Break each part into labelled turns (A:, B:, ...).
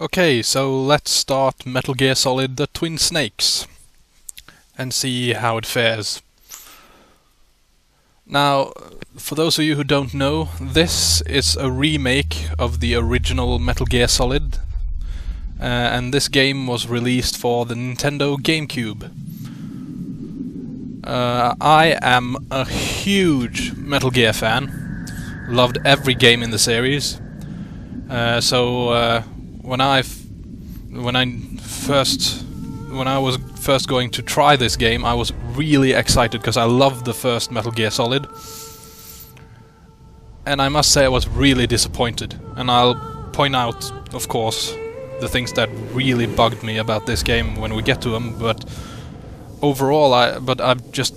A: Okay, so let's start Metal Gear Solid: The Twin Snakes and see how it fares. Now, for those of you who don't know, this is a remake of the original Metal Gear Solid, and this game was released for the Nintendo GameCube. I am a huge Metal Gear fan, loved every game in the series, so when I was first going to try this game, I was really excited because I loved the first Metal Gear Solid, and I must say I was really disappointed. And I'll point out, of course, the things that really bugged me about this game when we get to them. But overall, I just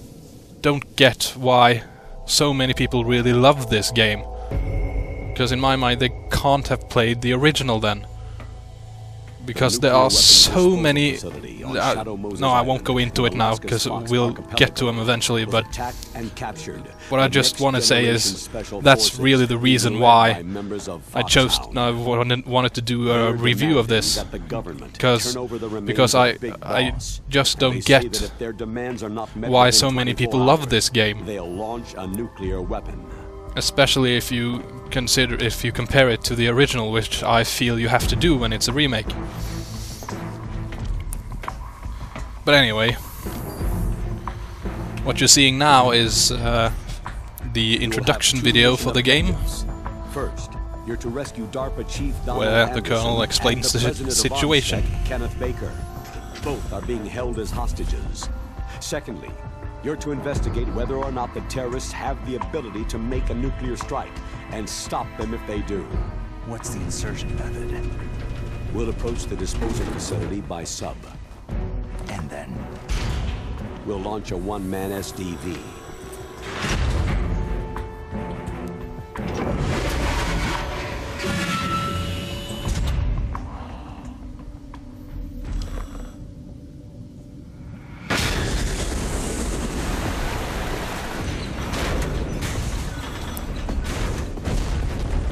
A: don't get why so many people really love this game. Because in my mind, they can't have played the original then. Because there are so many... no, I won't go into it now, because we'll get to them eventually, but what I just want to say is that's really the reason why I wanted to do a review of this, because I just don't get why so many people love this game. Especially if you compare it to the original, which I feel you have to do when it's a remake. But anyway, what you're seeing now is the introduction video for the game,
B: First, you're to rescue DARPA Chief
A: where the Colonel explains the situation.
B: Kenneth Baker. Both are being held as hostages. Secondly, you're to investigate whether or not the terrorists have the ability to make a nuclear strike, and stop them if they do.
C: What's the insertion method?
B: We'll approach the disposal facility by sub.
C: And then?
B: We'll launch a one-man SDV.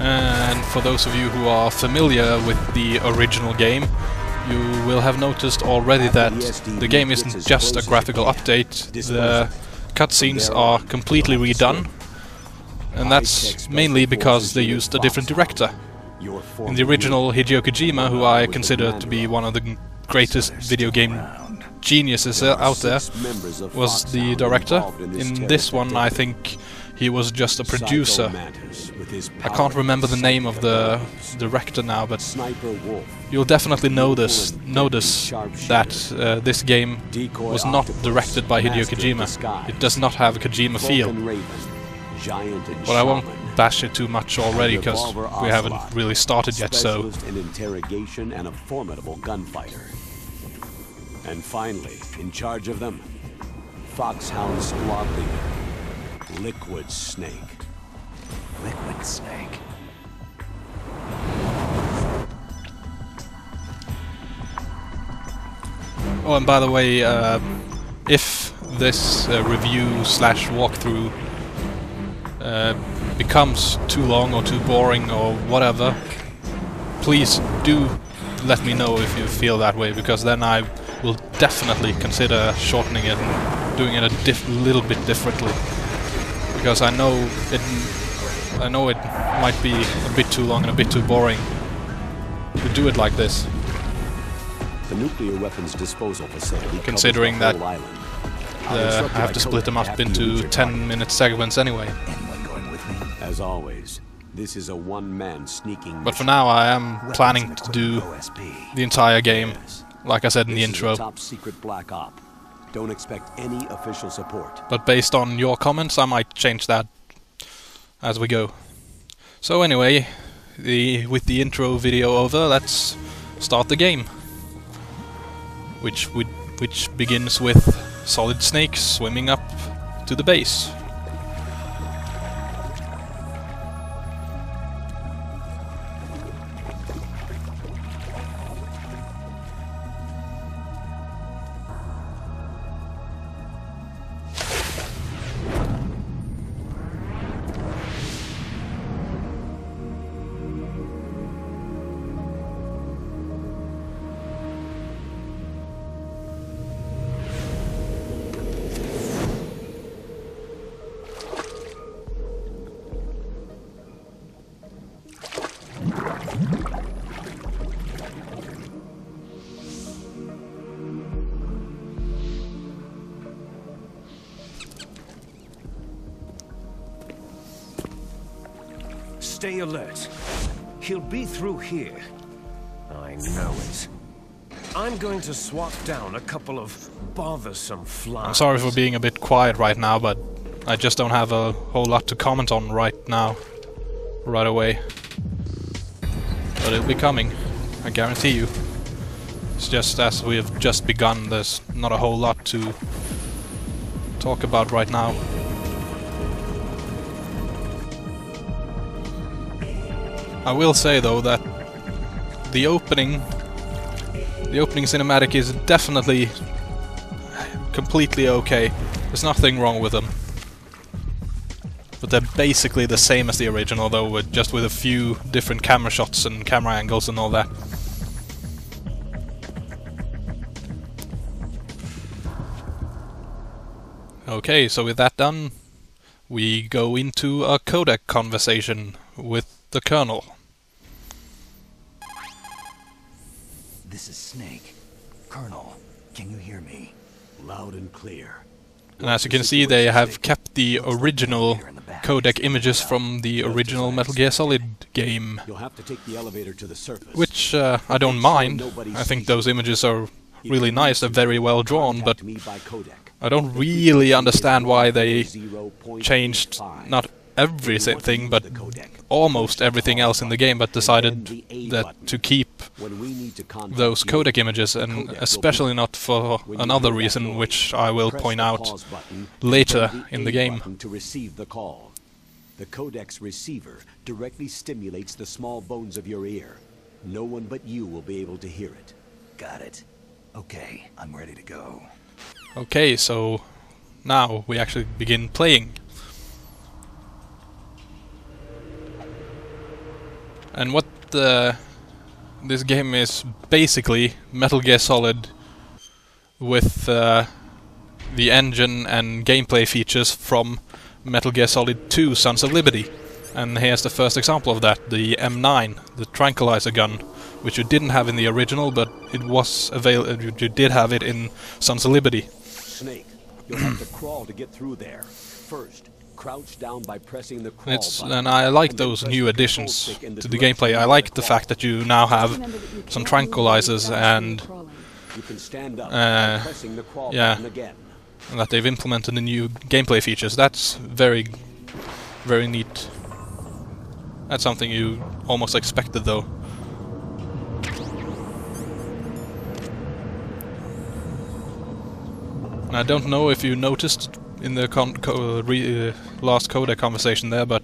A: And for those of you who are familiar with the original game, you will have noticed already that the game isn't just a graphical update. The cutscenes are completely redone, and that's mainly because they used a different director. In the original, Hideo Kojima, who I consider to be one of the greatest video game geniuses out there, was the director. In this one, I think he was just a producer. I can't remember the name of the director now, but you'll definitely notice that this game was not directed by Hideo Kojima. It does not have a Kojima feel. But I won't bash it too much already, because we haven't really started yet, so...
B: in interrogation and a formidable gunfighter. And finally, in charge of them, Foxhound Squad Leader, Liquid Snake.
C: Liquid Snake.
A: Oh, and by the way, if this review slash walkthrough becomes too long or too boring or whatever, please do let me know if you feel that way, because then I will definitely consider shortening it and doing it a little bit differently. Because I know it might be a bit too long and a bit too boring to do it like this.
B: The nuclear weapons disposal facility,
A: considering that I have to split them up into 10-minute segments anyway.
C: Anyone going with me?
B: As always, this is a one-man sneaking
A: But for now, I am planning to do the entire game, like I said in the intro.
B: Top secret black op. Don't expect any official support.
A: But based on your comments, I might change that as we go. So anyway, with the intro video over, let's start the game, which begins with Solid Snake swimming up to the base.
D: Stay alert. He'll be through here. I know it. I'm going to swat down a couple of bothersome flies.
A: I'm sorry for being a bit quiet right now, but I just don't have a whole lot to comment on right now. Right away. But it'll be coming. I guarantee you. It's just as we have just begun, there's not a whole lot to talk about right now. I will say though that the opening cinematic is definitely completely okay. There's nothing wrong with them. But they're basically the same as the original though, just with a few different camera shots and camera angles and all that. Okay, so with that done, we go into a codec conversation with the Colonel.
C: This is Snake. Colonel, can you hear me?
B: Loud and clear.
A: And as you can see, they have kept the original codec images from the original Metal Gear Solid game.
B: You'll have to take the elevator to the surface.
A: Which I don't mind. I think those images are really nice, they're very well drawn, but I don't really understand why they changed not everything, but almost everything else in the game, but decided that to keep those codec images, and especially not for another reason, which I will point out later in the game.
B: To receive the call. The codec's receiver directly stimulates the small bones of your ear. No one but you will be able to hear it.
C: Got it. Okay, I'm ready to go.
A: Okay, so now we actually begin playing. And what this game is basically Metal Gear Solid with the engine and gameplay features from Metal Gear Solid 2 Sons of Liberty. And here's the first example of that, the M9, the tranquilizer gun, which you didn't have in the original, but it was available. You did have it in Sons of Liberty.
B: Snake, you'll have to crawl to get through there. First, crouch down by pressing the crawl button.
A: And I like those new additions to the gameplay. I like the fact that you now have some tranquilizers and
B: you can stand up by pressing the crawl button again.
A: And that they've implemented the new gameplay features. That's very, very neat. That's something you almost expected, though. And I don't know if you noticed in the last codec conversation there, but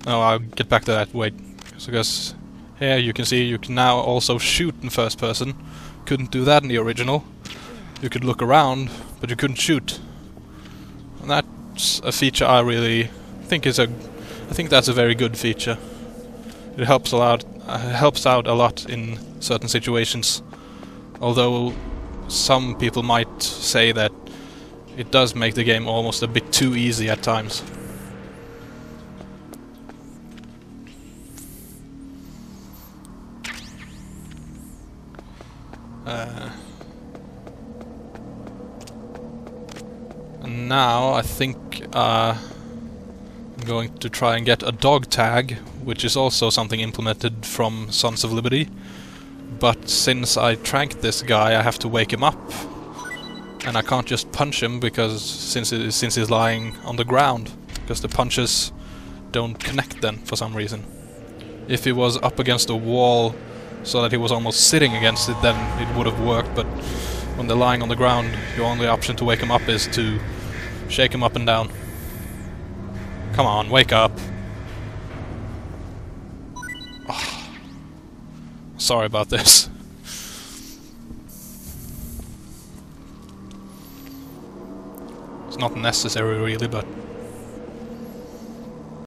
A: I'll get back to that. Wait, because here you can see you can now also shoot in first person. Couldn't do that in the original. You could look around, but you couldn't shoot. And that's a feature I really think is I think that's a very good feature. It helps out a lot in certain situations. Although some people might say that it does make the game almost a bit too easy at times. And now I think I'm going to try and get a dog tag, which is also something implemented from Sons of Liberty. But since I tranked this guy, I have to wake him up. And I can't just punch him because since he's lying on the ground, because the punches don't connect then for some reason. If he was up against a wall so that he was almost sitting against it, then it would have worked, but when they're lying on the ground, your only option to wake him up is to shake him up and down. Come on, wake up. Oh. Sorry about this. It's not necessary really, but